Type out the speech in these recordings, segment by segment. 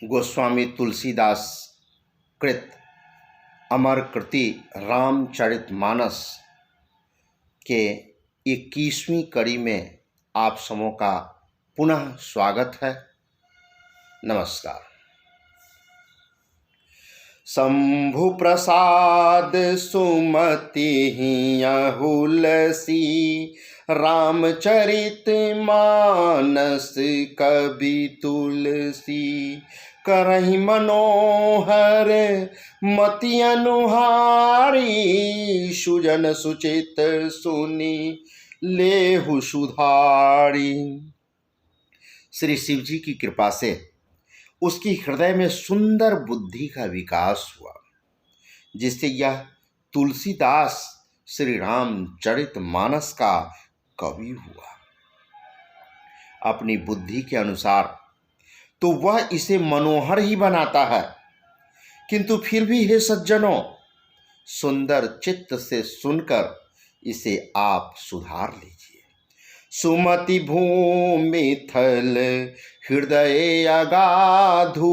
गोस्वामी तुलसीदास कृत अमर कृति रामचरितमानस के 21वीं कड़ी में आप सबों का पुनः स्वागत है। नमस्कार। शंभु प्रसाद सुमति अहुलसी रामचरित मानस कवि तुलसी करहि मनोहर मति अनुहारी सुजन सुचित सुनी लेहु सुधारी। श्री शिव जी की कृपा से उसकी हृदय में सुंदर बुद्धि का विकास हुआ, जिससे यह तुलसीदास श्री रामचरितमानस का कवि हुआ। अपनी बुद्धि के अनुसार तो वह इसे मनोहर ही बनाता है, किंतु फिर भी हे सज्जनों, सुंदर चित्त से सुनकर इसे आप सुधार लीजिए। सुमति भूमि थल हृदय अगाधु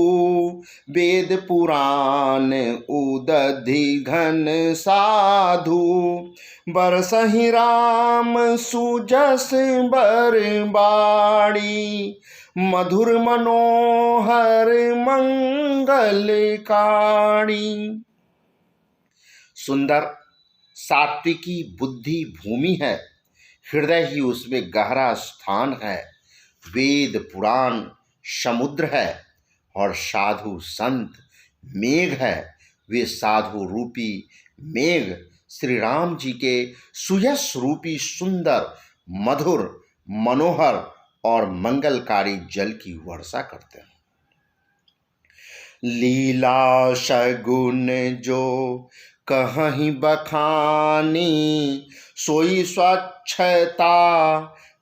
वेद पुराण उदधि घन साधु बरसहि राम सुजस बरबाड़ी मधुर मनोहर मंगलकारी। सुंदर सात्विकी बुद्धि भूमि है, हृदय ही उसमें गहरा स्थान है। वेद पुराण समुद्र है और साधु संत मेघ है। वे साधु रूपी मेघ श्री राम जी के सुयश रूपी सुंदर मधुर मनोहर और मंगलकारी जल की वर्षा करते हैं। लीला सगुन जो कहीं बखानी सोई स्वच्छता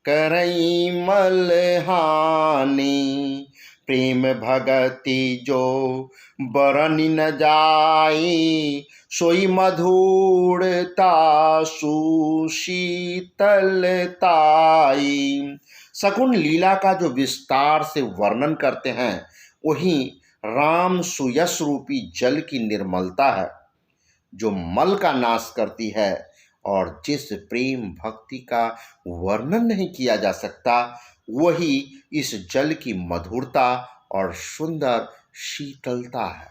करई मलहानी प्रेम भगति जो बरन न जाई सोई मधुरता सुशीतलताई। सगुण लीला का जो विस्तार से वर्णन करते हैं वही राम सुयश रूपी जल की निर्मलता है, जो मल का नाश करती है और जिस प्रेम भक्ति का वर्णन नहीं किया जा सकता, वही इस जल की मधुरता और सुंदर शीतलता है।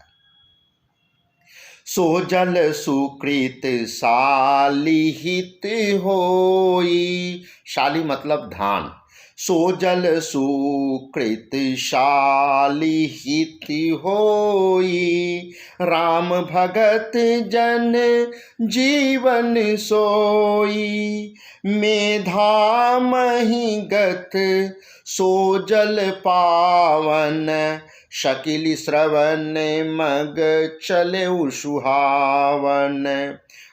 सो जल सुकृत शालिहित होई, शाली मतलब धान। सो जल सुकृत शालिहित होई राम भगत जन जीवन सोई मेधा महिगत सो जल पावन शकिल श्रवण मग चले सुहावन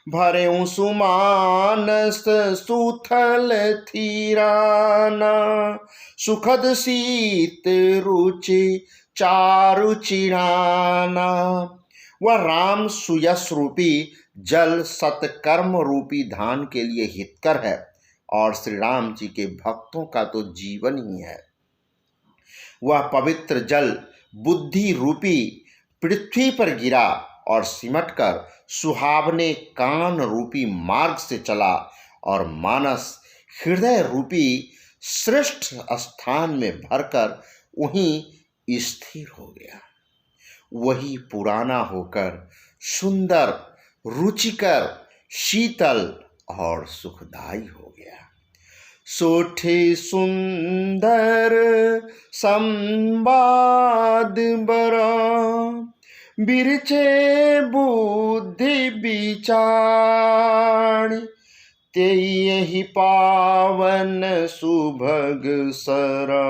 भरे सुमानस सुथल थीराना सुखद शीत रुचि चारु चिराना। वह राम सुयश रूपी जल सत्कर्म रूपी धान के लिए हितकर है और श्री राम जी के भक्तों का तो जीवन ही है। वह पवित्र जल बुद्धि रूपी पृथ्वी पर गिरा और सिमटकर सुहावने कान रूपी मार्ग से चला और मानस हृदय रूपी श्रेष्ठ स्थान में भरकर वहीं स्थिर हो गया। वही पुराना होकर सुंदर रुचिकर शीतल और सुखदायी हो गया। सोठे सुंदर संवाद बरा बिरचे बुद्धि विचार ते यही पावन सुभग सरा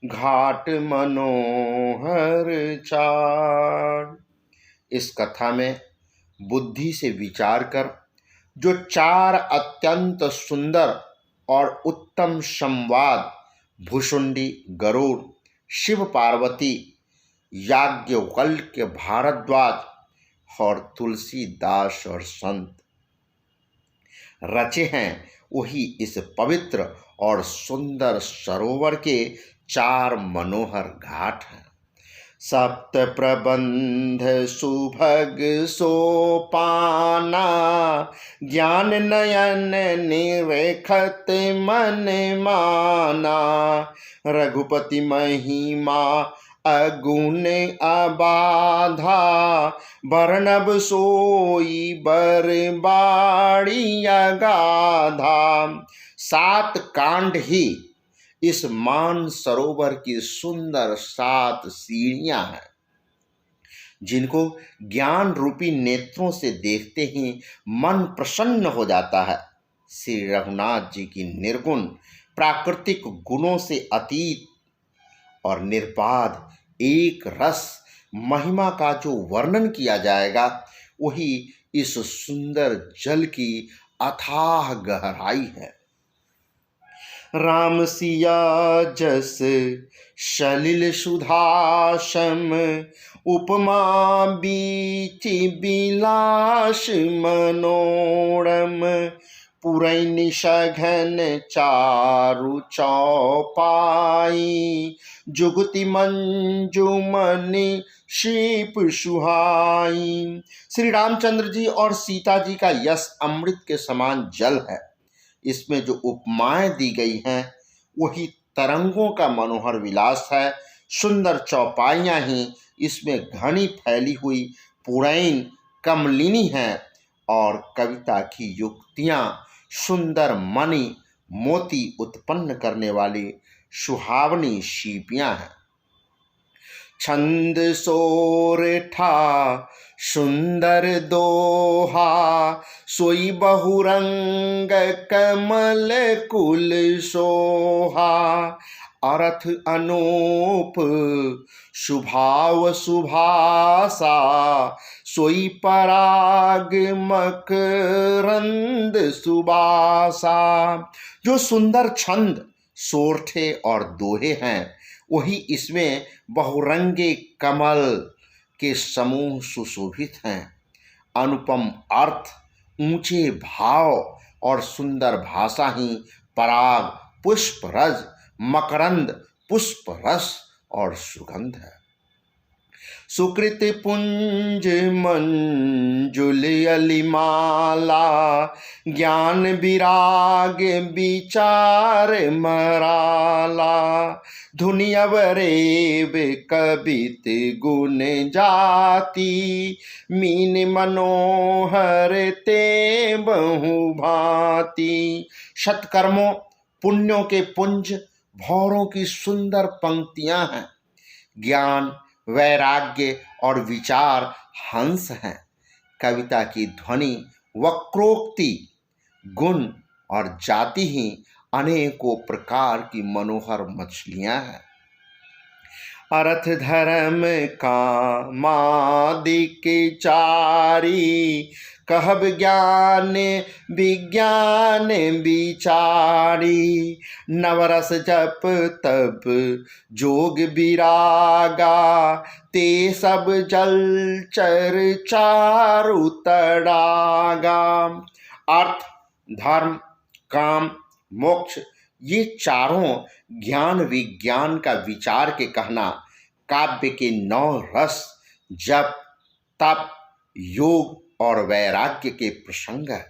घाट मनोहर चार। इस कथा में बुद्धि से विचार कर जो चार अत्यंत सुंदर और उत्तम संवाद भुशुंडी गरुड़ शिव पार्वती याज्ञवल्क्य भारद्वाज और तुलसीदास और संत रचे हैं, वही इस पवित्र और सुंदर सरोवर के चार मनोहर घाट हैं। सप्त प्रबंध सुभग सोपाना, ज्ञान नयन निरेखत मन माना। रघुपति महिमा अगुण अबाधा, बरनब सोई बरबाड़ी अगाधा। 7 कांड ही इस मान सरोवर की सुंदर 7 सीढ़ियां हैं, जिनको ज्ञान रूपी नेत्रों से देखते ही मन प्रसन्न हो जाता है। श्री रघुनाथ जी की निर्गुण प्राकृतिक गुणों से अतीत और निर्बाध एक रस महिमा का जो वर्णन किया जाएगा, वही इस सुंदर जल की अथाह गहराई है। राम सिया जस सलिल सुधासम, उपमा बीच बिलास मनोरम। पुरैन सघन चारु चौपाई, जुगति मंजुमन शीप सुहाई। श्री रामचंद्र जी और सीता जी का यश अमृत के समान जल है। इसमें जो उपमाएं दी गई हैं वही तरंगों का मनोहर विलास है। सुंदर चौपाइयां ही इसमें घनी फैली हुई पुरैन कमलिनी हैं, और कविता की युक्तियां सुंदर मणि मोती उत्पन्न करने वाली सुहावनी सीपियां हैं। छंद सोरठा सुंदर दोहा, सोई बहुरंग कमल कुल सोहा। अर्थ अनूप सुभाव सुभासा, सोई पराग मकरंद सुबासा। जो सुंदर छंद सोरठे और दोहे हैं, वही इसमें बहुरंगे कमल के समूह सुशोभित हैं। अनुपम अर्थ, ऊंचे भाव और सुंदर भाषा ही पराग पुष्प रज, मकरंद पुष्प रस और सुगंध है। सुकृत पुंज मंजुल अलिमाला, ज्ञान विराग विचार मराला। धुनि अवरेब कबित गुण जाति, मीन मनोहर ते बहु भांति। सत्कर्मों पुण्यों के पुंज भौरों की सुंदर पंक्तियां हैं। ज्ञान वैराग्य और विचार हंस हैं। कविता की ध्वनि वक्रोक्ति गुण और जाति ही अनेकों प्रकार की मनोहर मछलियां हैं। अर्थ धर्म कामादिक चारी, कहब ज्ञान विज्ञान विचारी। नवरस जप तप जोग विरागा, ते सब जलचर चारु तड़ागा। अर्थ धर्म काम मोक्ष, ये चारों ज्ञान विज्ञान का विचार के कहना, काव्य के 9 रस जप तप योग और वैराग्य के प्रसंग है।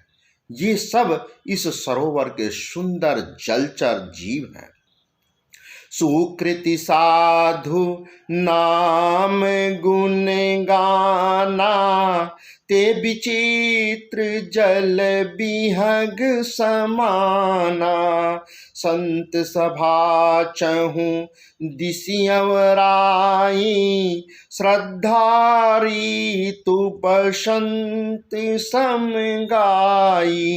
ये सब इस सरोवर के सुंदर जलचर जीव हैं। सुकृति साधु नाम गुण गाना, ते विचित्र जल बिहग समाना। संत सभा चहु दिसियवराई, श्रद्धारी तु बसंत समगाई।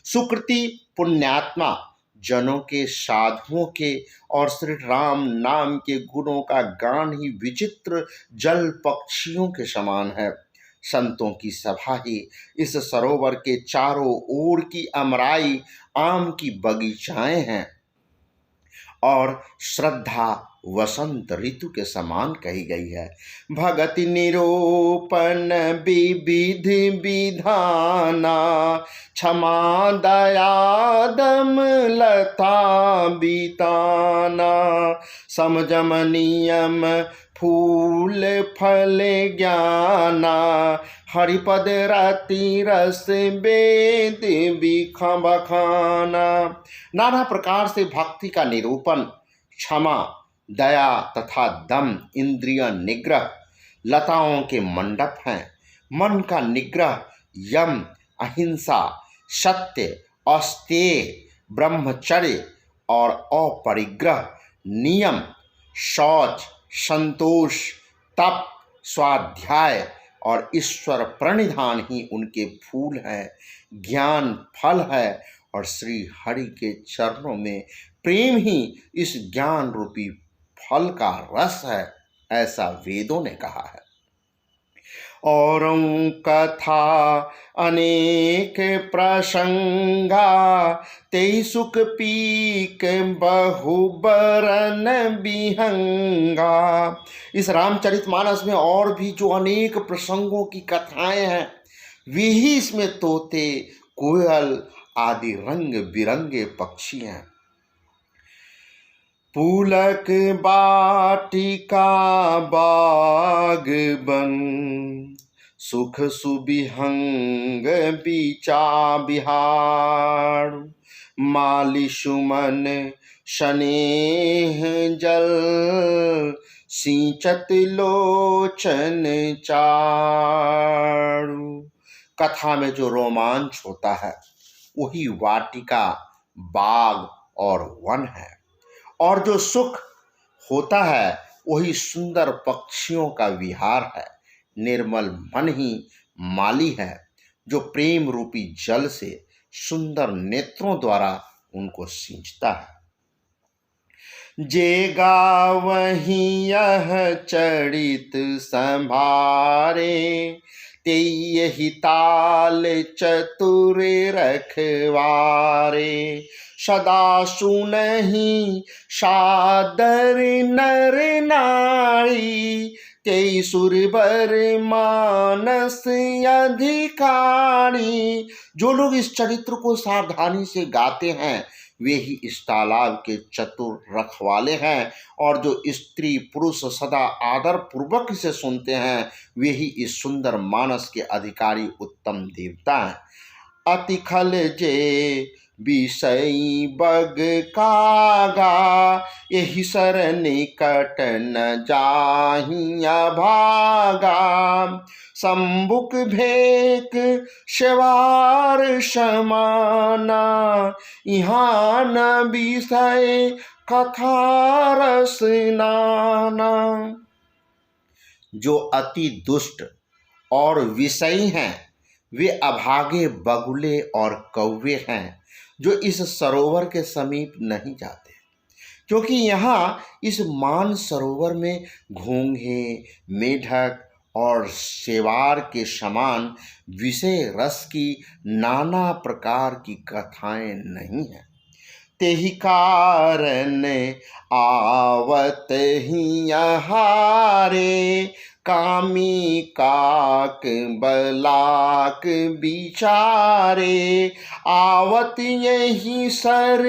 सुकृति पुण्यात्मा जनों के, साधुओं के और श्री राम नाम के गुणों का गान ही विचित्र जल पक्षियों के समान है। संतों की सभा ही इस सरोवर के चारों ओर की अमराई आम की बगीचाएं हैं, और श्रद्धा वसंत ऋतु के समान कही गई है। भगति निरूपण विविध विधाना, क्षमा दया दम लता बिताना, समझम नियम फूल फल ज्ञाना, हरिपद रति रस वेद बिखम बखाना। नाना प्रकार से भक्ति का निरूपण क्षमा, दया तथा दम इंद्रिय निग्रह लताओं के मंडप हैं। मन का निग्रह यम, अहिंसा, सत्य, अस्तेय, ब्रह्मचर्य और अपरिग्रह, नियम, शौच, संतोष, तप, स्वाध्याय और ईश्वर प्रणिधान ही उनके फूल हैं, ज्ञान फल है और श्री हरि के चरणों में प्रेम ही इस ज्ञान रूपी फल का रस है, ऐसा वेदों ने कहा है। औरों कथा अनेक प्रसंगा, तेई सुख पीक बहुबरन बिहंगा। इस रामचरितमानस में और भी जो अनेक प्रसंगों की कथाएं हैं, वे ही इसमें तोते, कोयल आदि रंग बिरंगे पक्षी हैं। पुलक बाटिका बाग बन, सुख सुबिहंग बीचा बिहार, माली सुमन स्नेह जल, सिंचत लोचन चारु। कथा में जो रोमांच होता है वही वाटिका, बाग और वन है, और जो सुख होता है वही सुंदर पक्षियों का विहार है। निर्मल मन ही माली है, जो प्रेम रूपी जल से सुंदर नेत्रों द्वारा उनको सींचता है। जे गावहि यह चरित संभारे, तेहि ताल चतुर रखवारे, सदा सुनहि सादर नर नारी, तेई सुरवर मानस अधिकारी। जो लोग इस चरित्र को सावधानी से गाते हैं वे ही इस तालाब के चतुर रखवाले हैं, और जो स्त्री पुरुष सदा आदर पूर्वक इसे सुनते हैं वे ही इस सुंदर मानस के अधिकारी उत्तम देवता हैं। अति खल जे विषयी बग कागा, यही सर निकट न जाहिया भागा, संबुक भेक शेवार समाना, यहाँ न विषय कथा रस नाना। जो अति दुष्ट और विषयी हैं वे अभागे बगुले और कौवे हैं, जो इस सरोवर के समीप नहीं जाते, क्योंकि यहाँ इस मान सरोवर में घोंघे, मेढक और शेवार के समान विषय रस की नाना प्रकार की कथाएं नहीं हैं। तेहि कारण आवत ही हारे, कामी काक बलाक बिचारे, आवत यही सर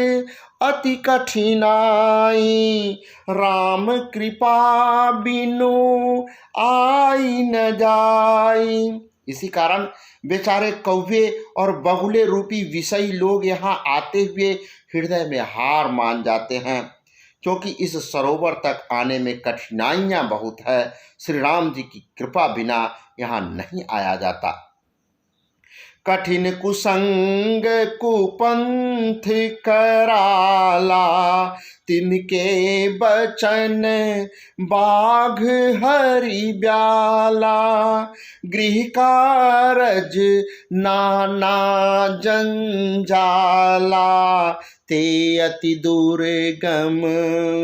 अति कठिनाई, राम कृपा बिनु आई न जाई। इसी कारण बेचारे कौवे और बगुले रूपी विषयी लोग यहाँ आते हुए हृदय में हार मान जाते हैं, क्योंकि इस सरोवर तक आने में कठिनाइयाँ बहुत है। श्री राम जी की कृपा बिना यहाँ नहीं आया जाता। कठिन कुसंग कुपंथ कराला, तिनके बचन बाघ हरि ब्याला, गृह कारज नाना जंजाला, ते अति दुर्गम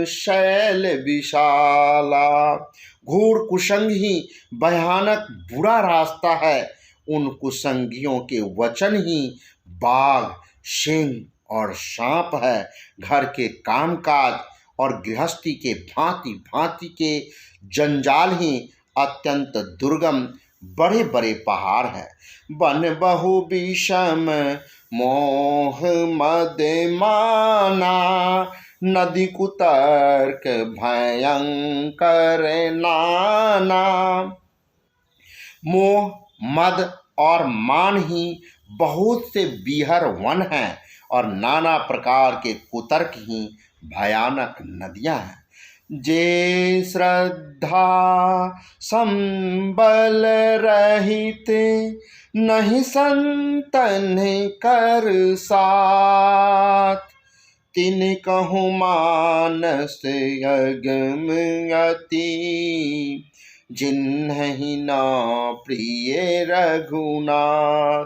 शैल विशाला। घोर कुसंग ही भयानक बुरा रास्ता है, उन कुसंगियों के वचन ही बाघ, सिंह और सांप है। घर के कामकाज और गृहस्थी के भांति भांति के जंजाल ही अत्यंत दुर्गम बड़े बड़े पहाड़ हैं। बन बहु विषम मोह मद माना, नदी कुतर्क भयंकर नाना। मोह मद और मान ही बहुत से बीहर वन हैं और नाना प्रकार के कुतर्क ही भयानक नदियां हैं। जे श्रद्धा संबल रहित, नहीं संतन कर साथ। तिन कहूँ मानस अगम अति, जिन्हि ना प्रिय रघुनाथ।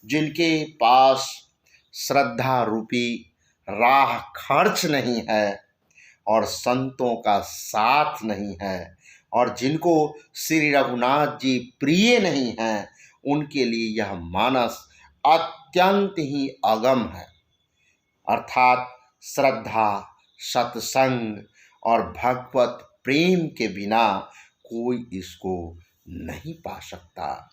जिनके पास श्रद्धा रूपी राह खर्च नहीं है और संतों का साथ नहीं है, और जिनको श्री रघुनाथ जी प्रिय नहीं हैं, उनके लिए यह मानस अत्यंत ही अगम है। अर्थात श्रद्धा, सत्संग और भगवत प्रेम के बिना कोई इसको नहीं पा सकता।